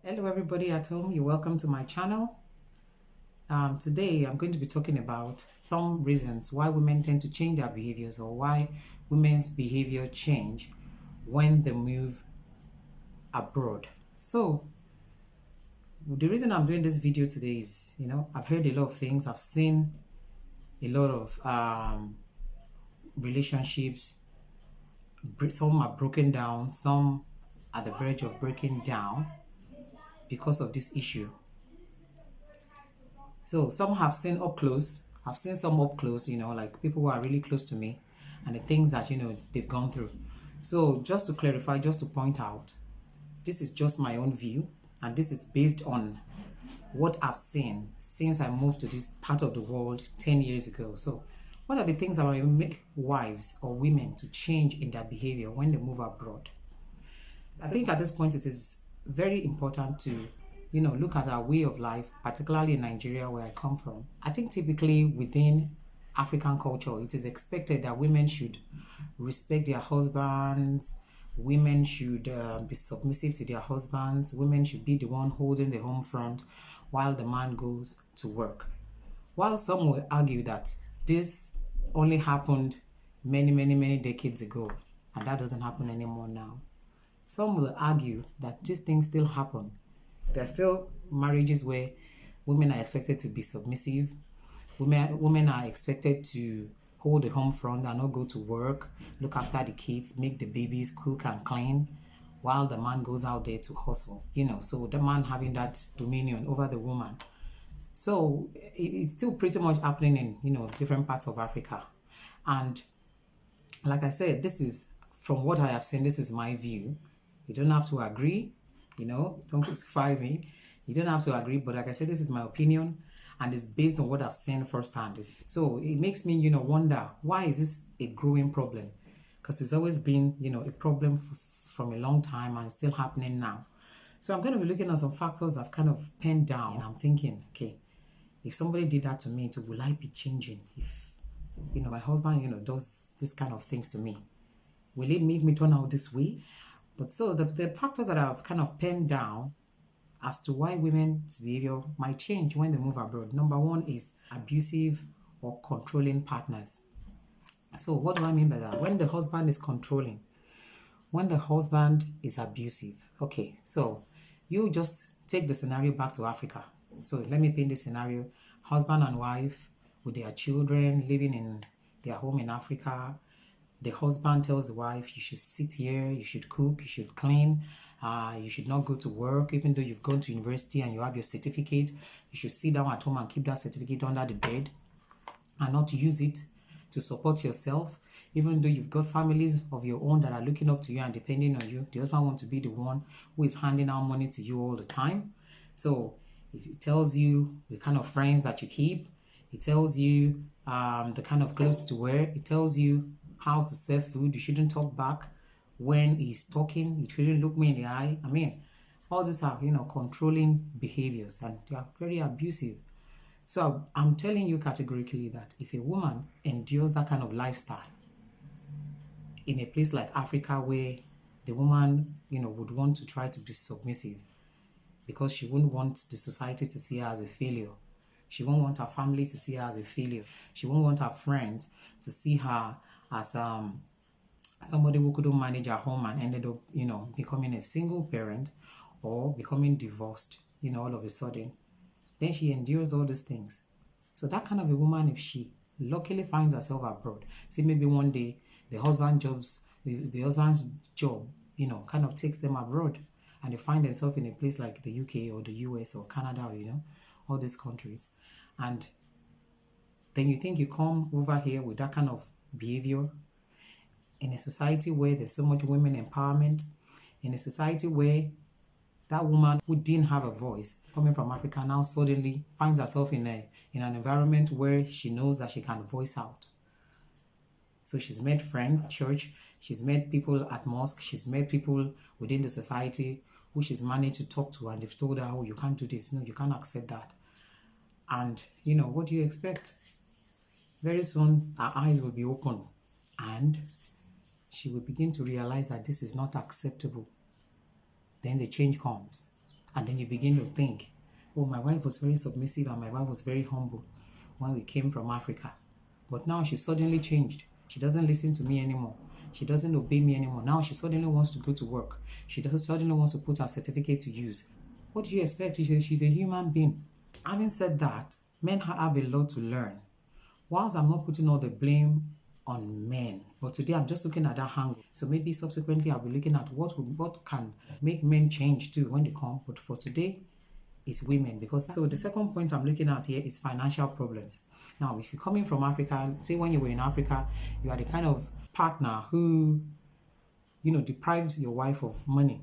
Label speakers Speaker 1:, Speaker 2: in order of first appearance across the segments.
Speaker 1: Hello everybody at home, you're welcome to my channel. Today I'm going to be talking about some reasons why women tend to change their behaviors, or why women's behavior change when they move abroad. So the reason I'm doing this video today is, I've heard a lot of things, I've seen a lot of relationships. Some are broken down, some at the verge of breaking down because of this issue. So some have seen up close. I've seen some up close, like people who are really close to me, and the things that, they've gone through. So just to clarify, just to point out, this is just my own view, and this is based on what I've seen since I moved to this part of the world 10 years ago. So what are the things that will make wives or women to change in their behavior when they move abroad? I think at this point it is very important to look at our way of life, particularly in Nigeria, where I come from. I think typically within African culture, it is expected that women should respect their husbands, women should be submissive to their husbands, women should be the one holding the home front while the man goes to work. While some will argue that this only happened many decades ago, and that doesn't happen anymore now. Some will argue that these things still happen. There are still marriages where women are expected to be submissive. Women are expected to hold the home front and not go to work, look after the kids, make the babies, cook and clean, while the man goes out there to hustle. So the man having that dominion over the woman. So it's still pretty much happening in different parts of Africa. And like I said, this is from what I have seen. This is my view. You don't have to agree, don't crucify me. You don't have to agree, but like I said, this is my opinion, and it's based on what I've seen firsthand. So it makes me, wonder, why is this a growing problem? Because it's always been, a problem from a long time, and it's still happening now. So I'm going to be looking at some factors I've kind of penned down, and I'm thinking, okay, if somebody did that to me, will I be changing? If, my husband, does this kind of things to me, will it make me turn out this way? But so the factors that I've kind of penned down as to why women's behavior might change when they move abroad. Number one is abusive or controlling partners. So what do I mean by that? When the husband is controlling, when the husband is abusive. Okay, so you just take the scenario back to Africa. So let me paint this scenario. Husband and wife with their children living in their home in Africa. The husband tells the wife, you should sit here, you should cook, you should clean, you should not go to work, even though you've gone to university and you have your certificate. You should sit down at home and keep that certificate under the bed and not use it to support yourself. Even though you've got families of your own that are looking up to you and depending on you, the husband wants to be the one who is handing out money to you all the time. So it tells you the kind of friends that you keep. It tells you the kind of clothes to wear. It tells you how to serve food. You shouldn't talk back when he's talking. You shouldn't look me in the eye. I mean, all these are, controlling behaviors, and they are very abusive. So I'm telling you categorically that if a woman endures that kind of lifestyle in a place like Africa, where the woman, would want to try to be submissive because she wouldn't want the society to see her as a failure. She won't want her family to see her as a failure. She won't want her friends to see her as somebody who couldn't manage her home and ended up, becoming a single parent or becoming divorced, all of a sudden. Then she endures all these things. So that kind of a woman, if she luckily finds herself abroad, see, maybe one day the husband's job, kind of takes them abroad, and they find themselves in a place like the UK or the US or Canada, or, all these countries. And then you think you come over here with that kind of behavior in a society where there's so much women empowerment, in a society where that woman who didn't have a voice coming from Africa now suddenly finds herself in an environment where she knows that she can voice out. So she's made friends, church, she's met people at mosque, she's met people within the society who she's managed to talk to, and they've told her, oh, you can't do this, no, you can't accept that. And, what do you expect? Very soon, her eyes will be open, and she will begin to realize that this is not acceptable. Then the change comes. And then you begin to think, oh, my wife was very submissive and my wife was very humble when we came from Africa. But now she suddenly changed. She doesn't listen to me anymore. She doesn't obey me anymore. Now she suddenly wants to go to work. She doesn't suddenly wants to put her certificate to use. What do you expect? She's a human being. Having said that, men have a lot to learn. Whilst I'm not putting all the blame on men, but today I'm just looking at that angle. So maybe subsequently I'll be looking at what can make men change too when they come. But for today, it's women. So the second point I'm looking at here is financial problems. Now, if you're coming from Africa, say when you were in Africa, you are the kind of partner who, deprives your wife of money.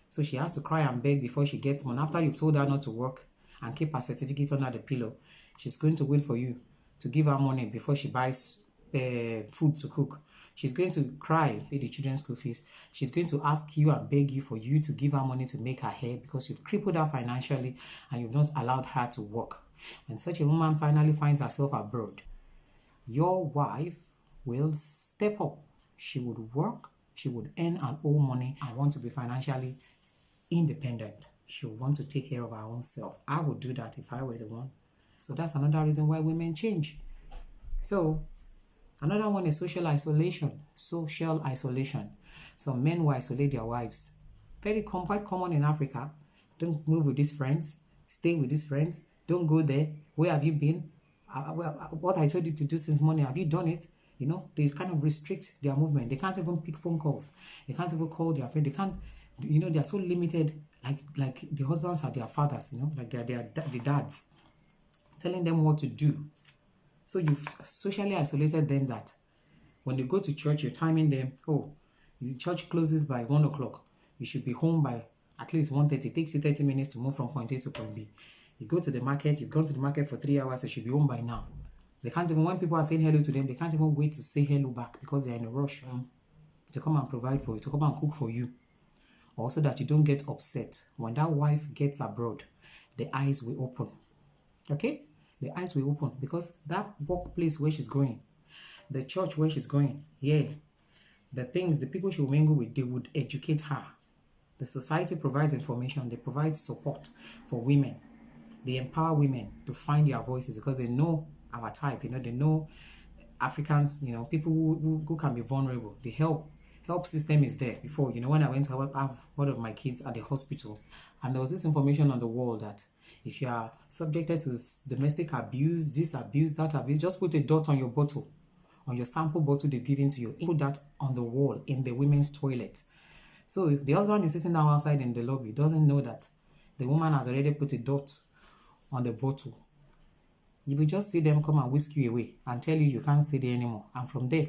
Speaker 1: So she has to cry and beg before she gets money. After you've told her not to work and keep her certificate under the pillow, she's going to wait for you to give her money before she buys food to cook. She's going to cry, pay the children's school fees. She's going to ask you and beg you for you to give her money to make her hair because you've crippled her financially and you've not allowed her to work. When such a woman finally finds herself abroad, your wife will step up. She would work, she would earn and owe money and want to be financially independent. She will want to take care of her own self. I would do that if I were the one. So that's another reason why women change. So another one is social isolation. Social isolation. Some men will isolate their wives. Quite common in Africa. Don't move with these friends. Stay with these friends. Don't go there. Where have you been? What I told you to do since morning, have you done it? They kind of restrict their movement. They can't even pick phone calls. They can't even call their friend. They can't, they're so limited. Like the husbands are their fathers, like they're the dads, telling them what to do. So you've socially isolated them that when they go to church, you're timing them. Oh, the church closes by 1 o'clock. You should be home by at least 1:30. It takes you 30 minutes to move from point A to point B. You go to the market, you've gone to the market for 3 hours, you should be home by now. They can't even, when people are saying hello to them, they can't even wait to say hello back because they're in a rush to come and provide for you, to come and cook for you. Also that you don't get upset. When that wife gets abroad, the eyes will open. Okay? The eyes will open because that workplace where she's going, the church where she's going, the people she will mingle with, they would educate her. The society provides information, they provide support for women. They empower women to find their voices because they know our type, they know Africans, people who can be vulnerable. The help system is there. Before, when I went to have one of my kids at the hospital, and there was this information on the wall that if you are subjected to domestic abuse, this abuse, that abuse, just put a dot on your bottle, on your sample bottle they've given to you. Put that on the wall in the women's toilet. So if the husband is sitting down outside in the lobby, doesn't know that the woman has already put a dot on the bottle, you will just see them come and whisk you away and tell you can't stay there anymore. And from there,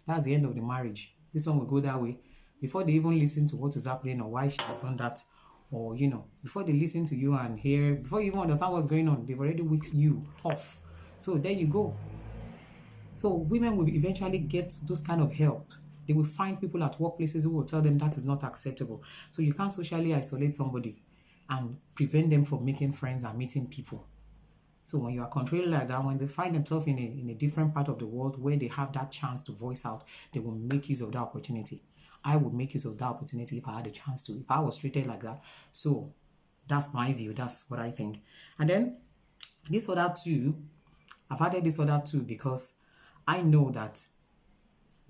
Speaker 1: that's the end of the marriage. This one will go that way before they even listen to what is happening or why she has done that, or before they listen to you and hear, before you even understand what's going on, they've already whisked you off. So there you go. So women will eventually get those kind of help. They will find people at workplaces who will tell them that is not acceptable. So you can't socially isolate somebody and prevent them from making friends and meeting people. So when you are controlled like that, when they find themselves in a different part of the world where they have that chance to voice out, they will make use of that opportunity. I would make use of that opportunity if I had a chance to, if I was treated like that. So that's my view. That's what I think. And then this other two, I've added this other two because I know that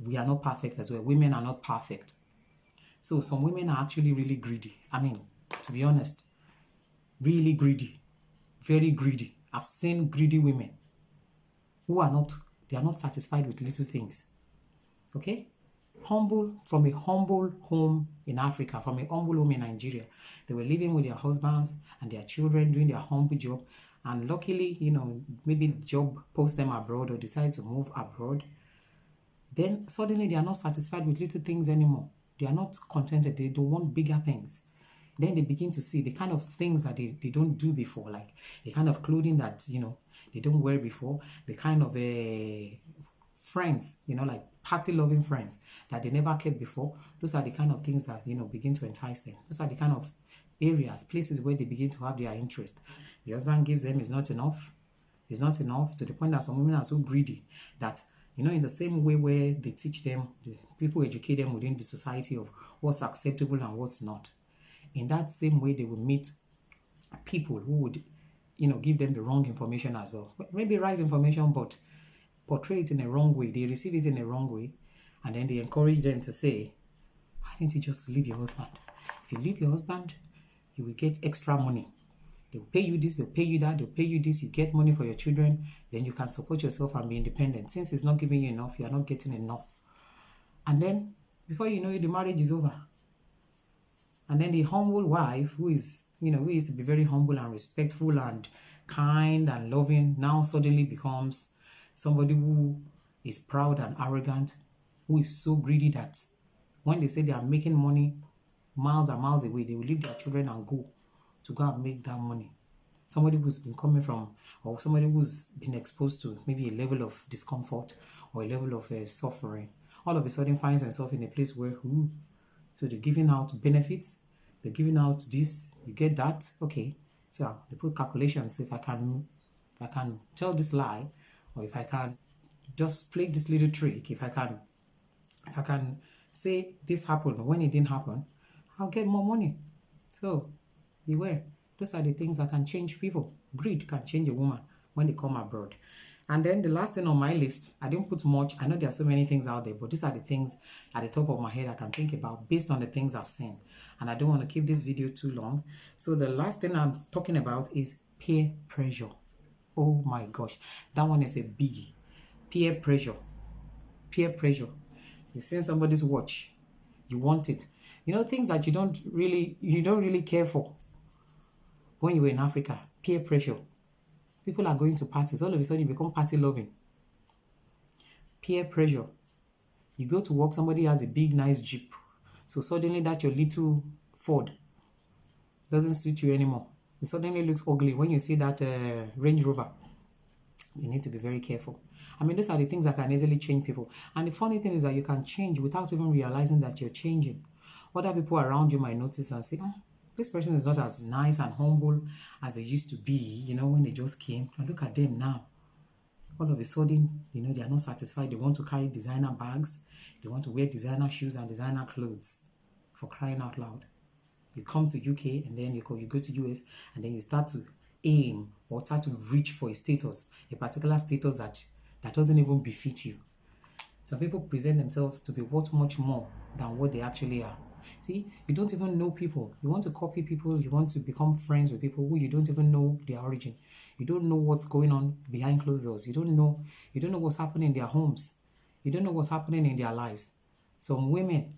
Speaker 1: we are not perfect as well. Women are not perfect. So some women are actually really greedy. I mean, to be honest, really greedy, very greedy. I've seen greedy women who are not satisfied with little things. Okay? From a humble home in Africa, from a humble home in Nigeria. They were living with their husbands and their children, doing their humble job. And luckily, maybe the job posts them abroad or decide to move abroad. Then suddenly they are not satisfied with little things anymore. They are not contented. They don't want bigger things. Then they begin to see the kind of things that they don't do before, like the kind of clothing that, they don't wear before, the kind of friends, like party-loving friends that they never kept before. Those are the kind of things that, begin to entice them. Those are the kind of areas, places where they begin to have their interest. The husband gives them is not enough. It's not enough, to the point that some women are so greedy that, in the same way where they teach them, People educate them within the society of what's acceptable and what's not. In that same way, they will meet people who would, give them the wrong information as well. Maybe right information, but portray it in a wrong way. They receive it in a wrong way, and then they encourage them to say, why didn't you just leave your husband? If you leave your husband, you will get extra money. They'll pay you this, they'll pay you that, they'll pay you this, you get money for your children, then you can support yourself and be independent. Since it's not giving you enough, you are not getting enough. And then, before you know it, the marriage is over. And then the humble wife, who is, who used to be very humble and respectful and kind and loving, now suddenly becomes somebody who is proud and arrogant, who is so greedy that when they say they are making money miles and miles away, they will leave their children and go and make that money. Somebody who's been coming from, or somebody who's been exposed to maybe a level of discomfort or a level of suffering, all of a sudden finds themselves in a place where, so they're giving out benefits, they're giving out this, you get that, okay. So they put calculations. So if I can tell this lie, or if I can just play this little trick, if I can say this happened when it didn't happen, I'll get more money. So beware. Those are the things that can change people. Greed can change a woman when they come abroad. And then the last thing on my list, I didn't put much. I know there are so many things out there, but these are the things at the top of my head I can think about based on the things I've seen. And I don't want to keep this video too long. So the last thing I'm talking about is peer pressure. Oh my gosh, that one is a biggie. Peer pressure. Peer pressure. You've seen somebody's watch. You want it. Things that you don't really care for. When you were in Africa, peer pressure. People are going to parties. All of a sudden, you become party loving. Peer pressure. You go to work, somebody has a big, nice Jeep. So suddenly that your little Ford doesn't suit you anymore. It suddenly looks ugly. When you see that Range Rover, you need to be very careful. Those are the things that can easily change people. And the funny thing is that you can change without even realizing that you're changing. Other people around you might notice and say, this person is not as nice and humble as they used to be, when they just came. And look at them now. All of a sudden, they are not satisfied. They want to carry designer bags. They want to wear designer shoes and designer clothes. For crying out loud. You come to UK and then you go to US and then you start to aim or start to reach for a particular status that doesn't even befit you. Some people present themselves to be worth much more than what they actually are. See, you don't even know people. You want to copy people. You want to become friends with people who you don't even know their origin. You don't know what's going on behind closed doors. You don't know what's happening in their homes. You don't know what's happening in their lives. Some women,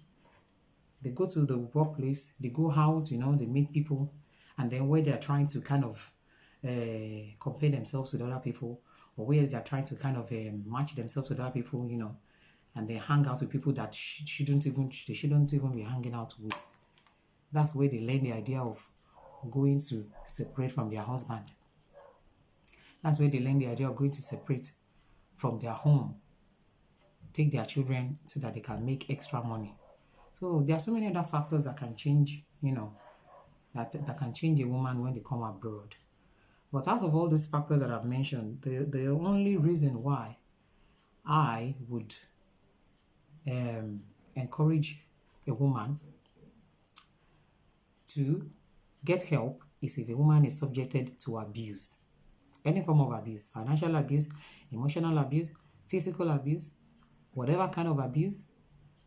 Speaker 1: they go to the workplace, they go out, they meet people, and then where they're trying to kind of compare themselves with other people, or where they're trying to kind of match themselves with other people, and they hang out with people that they shouldn't even be hanging out with. That's where they learn the idea of going to separate from their husband. That's where they learn the idea of going to separate from their home, take their children so that they can make extra money. So there are so many other factors that can change, that can change a woman when they come abroad. But out of all these factors that I've mentioned, the only reason why I would encourage a woman to get help is if a woman is subjected to abuse. Any form of abuse, financial abuse, emotional abuse, physical abuse, whatever kind of abuse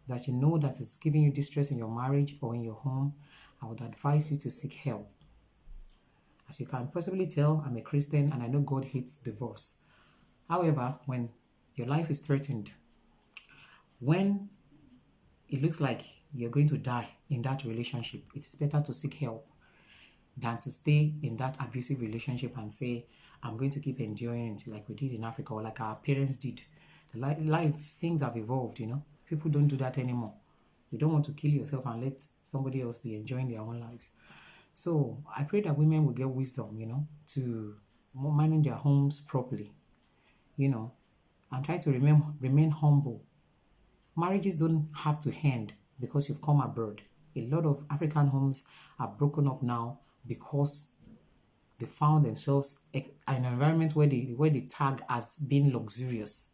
Speaker 1: that that is giving you distress in your marriage or in your home, I would advise you to seek help. As you can possibly tell, I'm a Christian and I know God hates divorce. However, when your life is threatened, when it looks like you're going to die in that relationship, it's better to seek help than to stay in that abusive relationship and say, I'm going to keep enduring it like we did in Africa or like our parents did. Things have evolved, People don't do that anymore. You don't want to kill yourself and let somebody else be enjoying their own lives. So I pray that women will get wisdom, to manage their homes properly, and try to remain humble. Marriages don't have to end because you've come abroad. A lot of African homes are broken up now because they found themselves in an environment where they tag as being luxurious.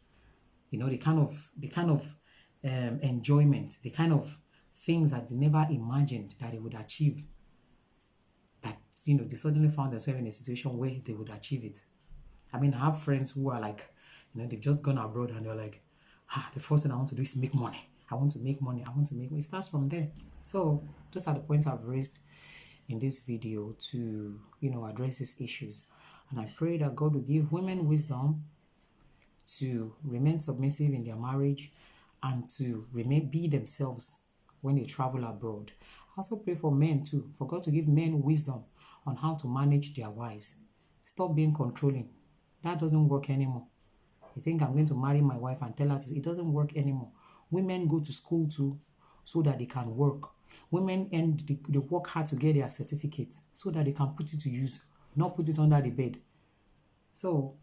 Speaker 1: They kind of enjoyment, the kind of things that they never imagined that they would achieve, that, they suddenly found themselves in a situation where they would achieve it. I mean, I have friends who are like, they've just gone abroad and they're like, the first thing I want to do is make money. I want to make money. I want to make money. It starts from there. So those are the points I've raised in this video to, address these issues. And I pray that God will give women wisdom to remain submissive in their marriage and to be themselves when they travel abroad. I also pray for men too, for God to give men wisdom on how to manage their wives. Stop being controlling. That doesn't work anymore. You think I'm going to marry my wife and tell her this? It doesn't work anymore. Women go to school too so that they can work. Women they work hard to get their certificates so that they can put it to use, not put it under the bed. So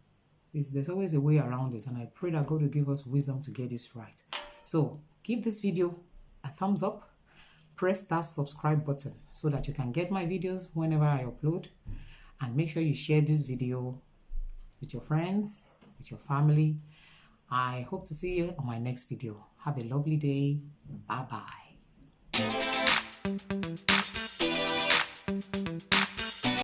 Speaker 1: there's always a way around it, and I pray that God will give us wisdom to get this right. So give this video a thumbs up, press that subscribe button so that you can get my videos whenever I upload, and make sure you share this video with your friends, with your family. I hope to see you on my next video. Have a lovely day. Bye bye.